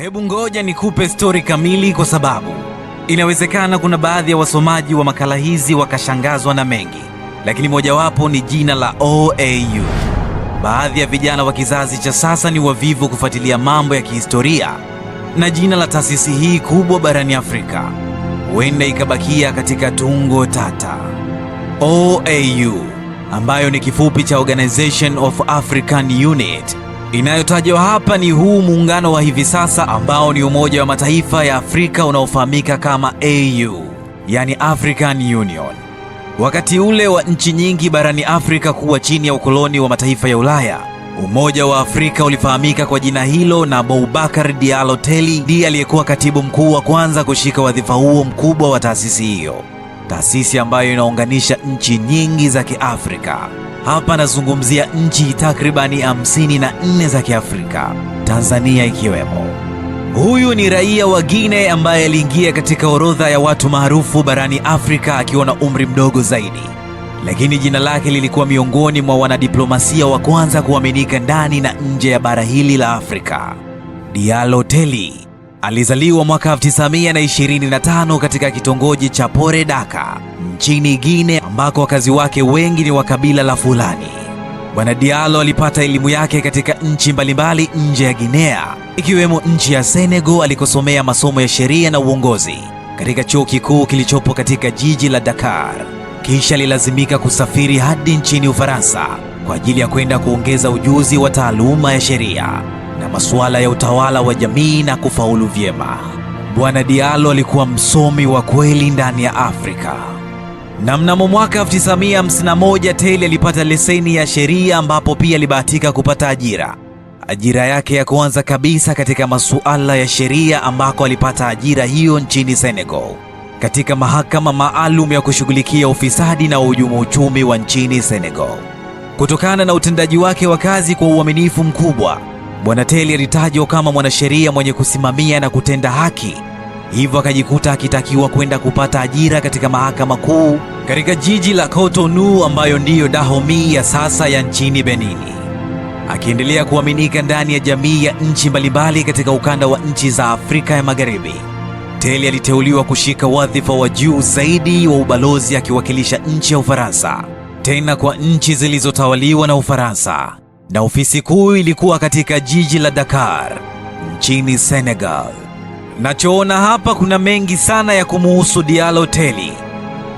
Hebu ngoja nikupe stori kamili, kwa sababu inawezekana kuna baadhi ya wasomaji wa makala hizi wakashangazwa na mengi, lakini mojawapo ni jina la OAU. Baadhi ya vijana wa kizazi cha sasa ni wavivu kufuatilia mambo ya kihistoria, na jina la taasisi hii kubwa barani Afrika huenda ikabakia katika tungo tata. OAU, ambayo ni kifupi cha Organization of African Unity. Inayotajwa hapa ni huu muungano wa hivi sasa ambao ni Umoja wa Mataifa ya Afrika unaofahamika kama AU, yani African Union. Wakati ule wa nchi nyingi barani Afrika kuwa chini ya ukoloni wa mataifa ya Ulaya, Umoja wa Afrika ulifahamika kwa jina hilo, na Boubacar Diallo Telly ndiye aliyekuwa katibu mkuu wa kwanza kushika wadhifa huo mkubwa wa taasisi hiyo. Taasisi ambayo inaunganisha nchi nyingi za Kiafrika. Hapa nazungumzia nchi takribani 54 za Kiafrika, Tanzania ikiwemo. Huyu ni raia wa Guinea ambaye aliingia katika orodha ya watu maarufu barani Afrika akiwa na umri mdogo zaidi, lakini jina lake lilikuwa miongoni mwa wanadiplomasia wa kwanza kuaminika ndani na nje ya bara hili la Afrika. Diallo Telly alizaliwa mwaka 1925 katika kitongoji cha Pore Daka nchini Guinea, ambako wakazi wake wengi ni wa kabila la Fulani. Bwana Diallo alipata elimu yake katika nchi mbalimbali nje ya Guinea, ikiwemo nchi ya Senegal alikosomea masomo ya sheria na uongozi katika chuo kikuu kilichopo katika jiji la Dakar. Kisha alilazimika kusafiri hadi nchini Ufaransa kwa ajili ya kwenda kuongeza ujuzi wa taaluma ya sheria na masuala ya utawala wa jamii na kufaulu vyema. Bwana Diallo alikuwa msomi wa kweli ndani ya Afrika. Na mnamo mwaka 1951 Telly alipata leseni ya sheria, ambapo pia alibahatika kupata ajira yake ya kwanza kabisa katika masuala ya sheria, ambako alipata ajira hiyo nchini Senegal katika mahakama maalum ya kushughulikia ufisadi na uhujumu uchumi wa nchini Senegal. Kutokana na utendaji wake wa kazi kwa uaminifu mkubwa, Bwana Telly alitajwa kama mwanasheria mwenye kusimamia na kutenda haki, hivyo akajikuta akitakiwa kwenda kupata ajira katika mahakama kuu katika jiji la Cotonou, ambayo ndiyo Dahomey ya sasa ya nchini Benini. Akiendelea kuaminika ndani ya jamii ya nchi mbalimbali katika ukanda wa nchi za Afrika ya Magharibi, Telly aliteuliwa kushika wadhifa wa juu zaidi wa ubalozi, akiwakilisha nchi ya Ufaransa, tena kwa nchi zilizotawaliwa na Ufaransa, na ofisi kuu ilikuwa katika jiji la Dakar nchini Senegal. Nachoona hapa kuna mengi sana ya kumuhusu Diallo Telly,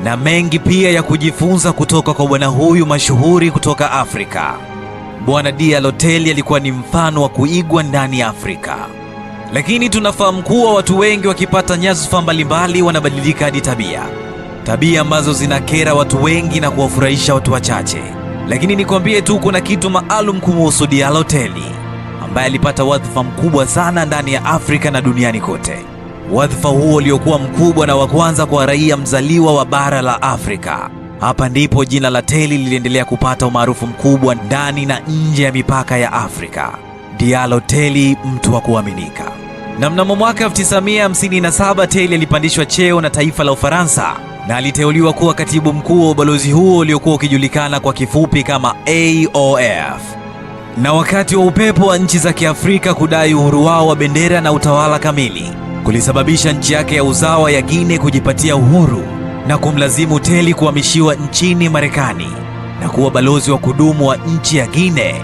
na mengi pia ya kujifunza kutoka kwa bwana huyu mashuhuri kutoka Afrika. Bwana Diallo Telly alikuwa ni mfano wa kuigwa ndani ya Afrika. Lakini tunafahamu kuwa watu wengi wakipata nyadhifa mbalimbali wanabadilika hadi tabia ambazo zinakera watu wengi na kuwafurahisha watu wachache. Lakini nikwambie tu kuna kitu maalum kumuhusu Diallo Telly, ambaye alipata wadhifa mkubwa sana ndani ya Afrika na duniani kote. Wadhifa huo uliokuwa mkubwa na wa kwanza kwa raia mzaliwa wa bara la Afrika. Hapa ndipo jina la Telly liliendelea kupata umaarufu mkubwa ndani na nje ya mipaka ya Afrika. Diallo Telly, mtu wa kuaminika. Na mnamo mwaka 1957 Telly alipandishwa cheo na taifa la Ufaransa na aliteuliwa kuwa katibu mkuu wa ubalozi huo uliokuwa ukijulikana kwa kifupi kama AOF. Na wakati wa upepo wa nchi za Kiafrika kudai uhuru wao wa bendera na utawala kamili kulisababisha nchi yake ya uzawa ya Guinea kujipatia uhuru na kumlazimu Telly kuhamishiwa nchini Marekani na kuwa balozi wa kudumu wa nchi ya Guinea.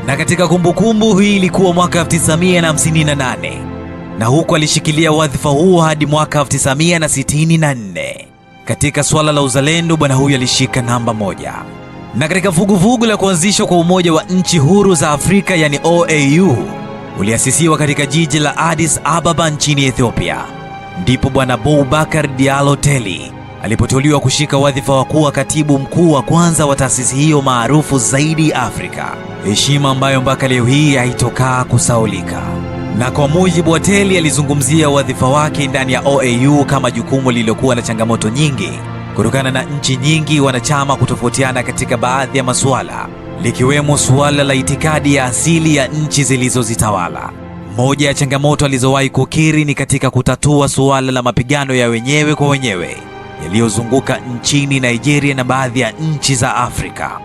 Na katika kumbukumbu hii ilikuwa mwaka 1958, na huko alishikilia wadhifa huo hadi mwaka 1964. Katika swala la uzalendo, bwana huyu alishika namba 1. Na katika vuguvugu la kuanzishwa kwa Umoja wa Nchi Huru za Afrika, yani OAU, uliasisiwa katika jiji la Addis Ababa nchini Ethiopia, ndipo bwana Boubacar Diallo Telly alipoteuliwa kushika wadhifa wa kuwa katibu mkuu wa kwanza wa taasisi hiyo maarufu zaidi Afrika, heshima ambayo mpaka leo hii haitokaa kusaulika. Na kwa mujibu wa Telly, alizungumzia wadhifa wake ndani ya OAU kama jukumu lililokuwa na changamoto nyingi kutokana na nchi nyingi wanachama kutofautiana katika baadhi ya masuala, likiwemo suala la itikadi ya asili ya nchi zilizozitawala. Moja ya changamoto alizowahi kukiri ni katika kutatua suala la mapigano ya wenyewe kwa wenyewe yaliyozunguka nchini Nigeria na baadhi ya nchi za Afrika.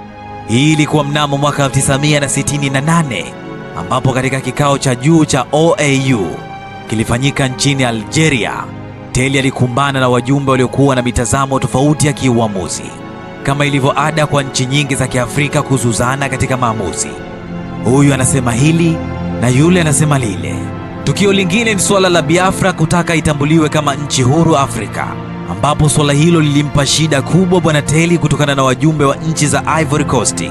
Hii ilikuwa mnamo mwaka 1968 ambapo katika kikao cha juu cha OAU kilifanyika nchini Algeria, Teli alikumbana na wajumbe waliokuwa na mitazamo tofauti ya kiuamuzi, kama ilivyo ada kwa nchi nyingi za Kiafrika kuzuzana katika maamuzi. Huyu anasema hili na yule anasema lile. Tukio lingine ni suala la Biafra kutaka itambuliwe kama nchi huru Afrika, ambapo suala hilo lilimpa shida kubwa Bwana Teli kutokana na wajumbe wa nchi za Ivory Coast,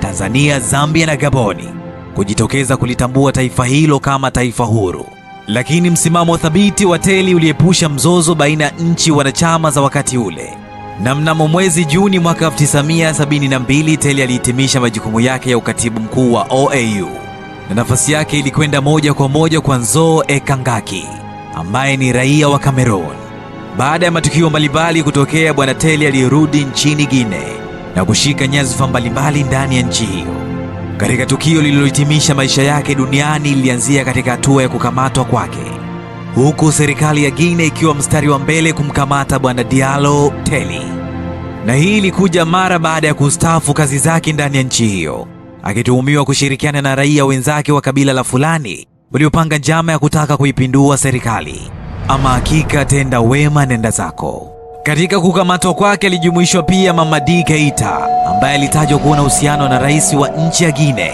Tanzania, Zambia na Gaboni kujitokeza kulitambua taifa hilo kama taifa huru. Lakini msimamo thabiti wa Teli uliepusha mzozo baina ya nchi wanachama za wakati ule. Na mnamo mwezi Juni mwaka 1972 Teli alihitimisha majukumu yake ya ukatibu mkuu wa OAU, na nafasi yake ilikwenda moja kwa moja kwa Nzo Ekangaki ambaye ni raia wa Cameroon. Baada ya matukio mbalimbali kutokea, Bwana Teli alirudi nchini Guinea na kushika nyadhifa mbalimbali ndani ya nchi hiyo. Katika tukio lililohitimisha maisha yake duniani lilianzia katika hatua ya kukamatwa kwake, huku serikali ya Guinea ikiwa mstari wa mbele kumkamata Bwana Diallo Teli. Na hii ilikuja mara baada ya kustaafu kazi zake ndani ya nchi hiyo, akituhumiwa kushirikiana na raia wenzake wa kabila la Fulani waliopanga njama ya kutaka kuipindua serikali. Ama hakika tenda wema nenda zako. Katika kukamatwa kwake alijumuishwa pia Mamadi Keita ambaye alitajwa kuwa na uhusiano na rais wa nchi ya Guinea,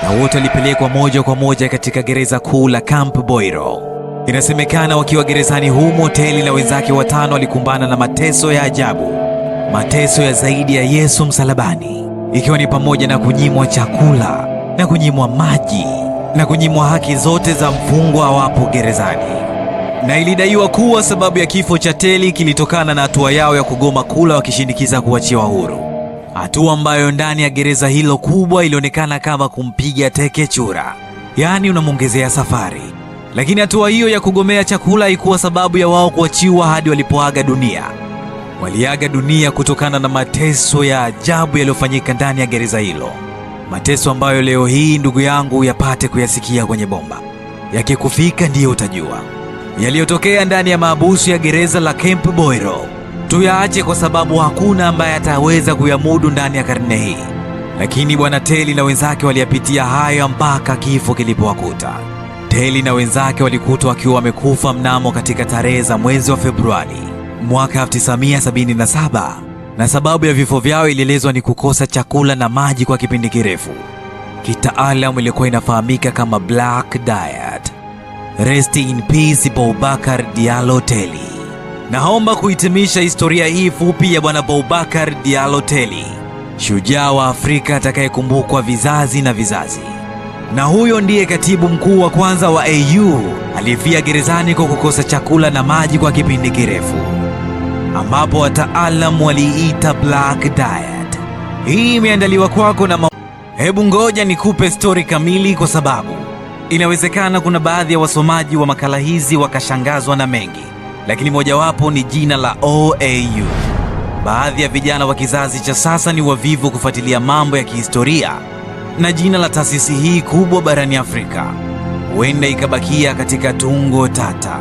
na wote walipelekwa moja kwa moja katika gereza kuu la Camp Boiro. Inasemekana wakiwa gerezani humo, Teli na wenzake 5 walikumbana na mateso ya ajabu, mateso ya zaidi ya Yesu msalabani, ikiwa ni pamoja na kunyimwa chakula na kunyimwa maji na kunyimwa haki zote za mfungwa awapo gerezani. Na ilidaiwa kuwa sababu ya kifo cha Teli kilitokana na hatua yao ya kugoma kula wakishinikiza kuachiwa huru, hatua ambayo ndani ya gereza hilo kubwa ilionekana kama kumpiga teke chura, yaani unamwongezea safari. Lakini hatua hiyo ya kugomea chakula haikuwa sababu ya wao kuachiwa hadi walipoaga dunia. Waliaga dunia kutokana na mateso ya ajabu yaliyofanyika ndani ya gereza hilo, mateso ambayo leo hii ndugu yangu yapate kuyasikia kwenye bomba. Yakikufika ndiyo utajua yaliyotokea ndani ya maabusu ya gereza la Camp Boiro. Tuyaache kwa sababu hakuna ambaye ataweza kuyamudu ndani ya karne hii, lakini Bwana Teli na wenzake waliyapitia haya mpaka kifo kilipowakuta. Teli na wenzake walikutwa wakiwa wamekufa mnamo katika tarehe za mwezi wa Februari mwaka 1977, na sababu ya vifo vyao ilielezwa ni kukosa chakula na maji kwa kipindi kirefu. Kitaalamu ilikuwa inafahamika kama Black Diet. Rest in peace Boubacar Diallo Teli. Naomba kuhitimisha historia hii fupi ya Bwana Boubacar Diallo Teli, shujaa wa Afrika atakayekumbukwa vizazi na vizazi. Na huyo ndiye katibu mkuu wa kwanza wa AU aliyefia gerezani kwa kukosa chakula na maji kwa kipindi kirefu, ambapo wataalamu waliita Black Diet. Hii imeandaliwa kwako na Hebu ngoja nikupe stori kamili, kwa sababu inawezekana kuna baadhi ya wasomaji wa makala hizi wakashangazwa na mengi, lakini mojawapo ni jina la OAU. Baadhi ya vijana wa kizazi cha sasa ni wavivu kufuatilia mambo ya kihistoria, na jina la taasisi hii kubwa barani Afrika huenda ikabakia katika tungo tata.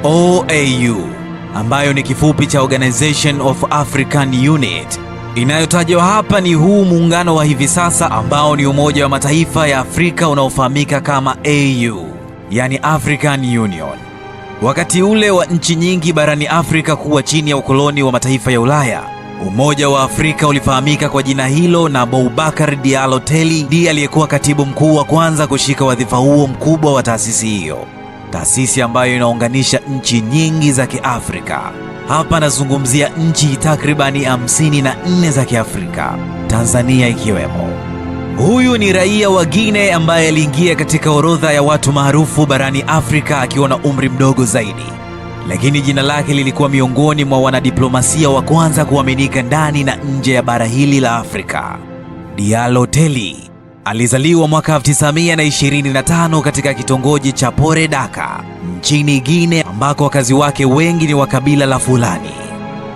OAU, ambayo ni kifupi cha Organization of African Unity, inayotajwa hapa ni huu muungano wa hivi sasa ambao ni Umoja wa Mataifa ya Afrika unaofahamika kama AU, yani African Union. Wakati ule wa nchi nyingi barani Afrika kuwa chini ya ukoloni wa mataifa ya Ulaya, Umoja wa Afrika ulifahamika kwa jina hilo, na Boubacar Diallo Teli ndiye aliyekuwa katibu mkuu wa kwanza kushika wadhifa huo mkubwa wa taasisi hiyo, taasisi ambayo inaunganisha nchi nyingi za Kiafrika. Hapa nazungumzia nchi takribani 54 za Kiafrika, Tanzania ikiwemo. Huyu ni raia wa Guinea ambaye aliingia katika orodha ya watu maarufu barani Afrika akiwa na umri mdogo zaidi, lakini jina lake lilikuwa miongoni mwa wanadiplomasia wa kwanza kuaminika ndani na nje ya bara hili la Afrika. Diallo Teli alizaliwa mwaka 1925 katika kitongoji cha Pore Daka nchini Guinea, ambako wakazi wake wengi ni wa kabila la Fulani.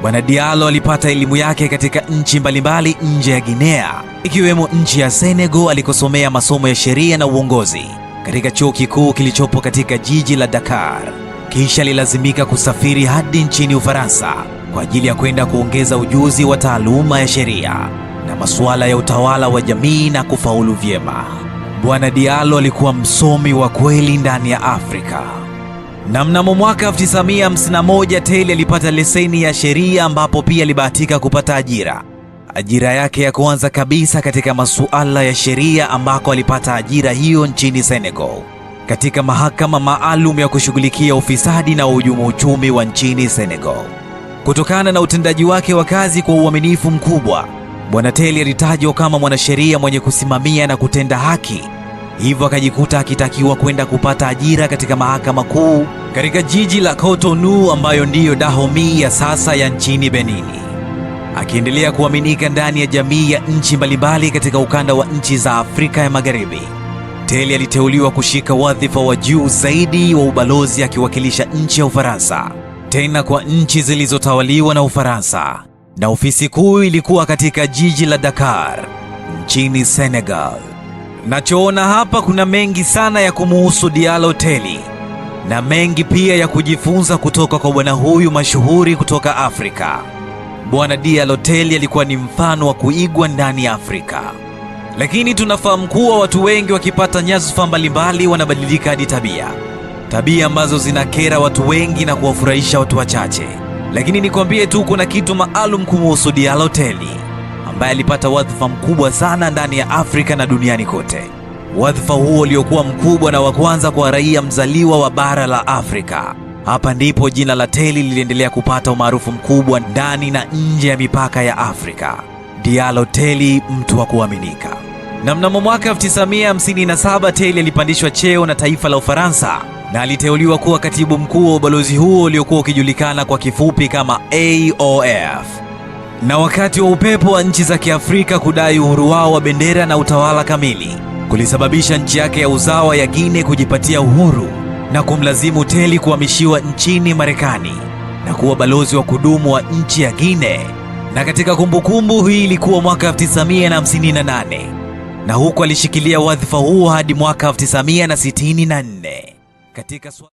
Bwana Diallo alipata elimu yake katika nchi mbalimbali nje ya Guinea, ikiwemo nchi ya Senegal alikosomea masomo ya sheria na uongozi katika chuo kikuu kilichopo katika jiji la Dakar. Kisha alilazimika kusafiri hadi nchini Ufaransa kwa ajili ya kwenda kuongeza ujuzi wa taaluma ya sheria na masuala ya utawala wa jamii na kufaulu vyema. Bwana Diallo alikuwa msomi wa kweli ndani ya Afrika. Na mnamo mwaka 1951 Teli alipata leseni ya sheria, ambapo pia alibahatika kupata ajira yake ya kwanza kabisa katika masuala ya sheria, ambako alipata ajira hiyo nchini Senegal katika mahakama maalum ya kushughulikia ufisadi na uhujumu uchumi wa nchini Senegal. Kutokana na utendaji wake wa kazi kwa uaminifu mkubwa, Bwana Teli alitajwa kama mwanasheria mwenye kusimamia na kutenda haki, hivyo akajikuta akitakiwa kwenda kupata ajira katika mahakama kuu katika jiji la Cotonou, ambayo ndiyo Dahomey ya sasa ya nchini Benini. Akiendelea kuaminika ndani ya jamii ya nchi mbalimbali katika ukanda wa nchi za Afrika ya Magharibi, Teli aliteuliwa kushika wadhifa wa juu zaidi wa ubalozi, akiwakilisha nchi ya Ufaransa, tena kwa nchi zilizotawaliwa na Ufaransa, na ofisi kuu ilikuwa katika jiji la Dakar nchini Senegal. Nachoona hapa kuna mengi sana ya kumuhusu Diallo Teli na mengi pia ya kujifunza kutoka kwa bwana huyu mashuhuri kutoka Afrika. Bwana Diallo Teli alikuwa ni mfano wa kuigwa ndani ya Afrika. Lakini tunafahamu kuwa watu wengi wakipata nyadhifa mbalimbali wanabadilika hadi tabia ambazo zinakera watu wengi na kuwafurahisha watu wachache. Lakini nikwambie tu kuna kitu maalum kumuhusu Diallo Teli, ambaye alipata wadhifa mkubwa sana ndani ya Afrika na duniani kote. Wadhifa huo uliokuwa mkubwa na wa kwanza kwa raia mzaliwa wa bara la Afrika. Hapa ndipo jina la Teli liliendelea kupata umaarufu mkubwa ndani na nje ya mipaka ya Afrika. Diallo Teli, mtu wa kuaminika. Na mnamo mwaka 1957 Teli alipandishwa cheo na taifa la Ufaransa na aliteuliwa kuwa katibu mkuu wa ubalozi huo uliokuwa ukijulikana kwa kifupi kama AOF. Na wakati wa upepo wa nchi za Kiafrika kudai uhuru wao wa bendera na utawala kamili, kulisababisha nchi yake ya uzawa ya Guinea kujipatia uhuru na kumlazimu Teli kuhamishiwa nchini Marekani na kuwa balozi wa kudumu wa nchi ya Guinea. Na katika kumbukumbu hii ilikuwa mwaka 1958, na huko alishikilia wadhifa huo hadi mwaka 1964.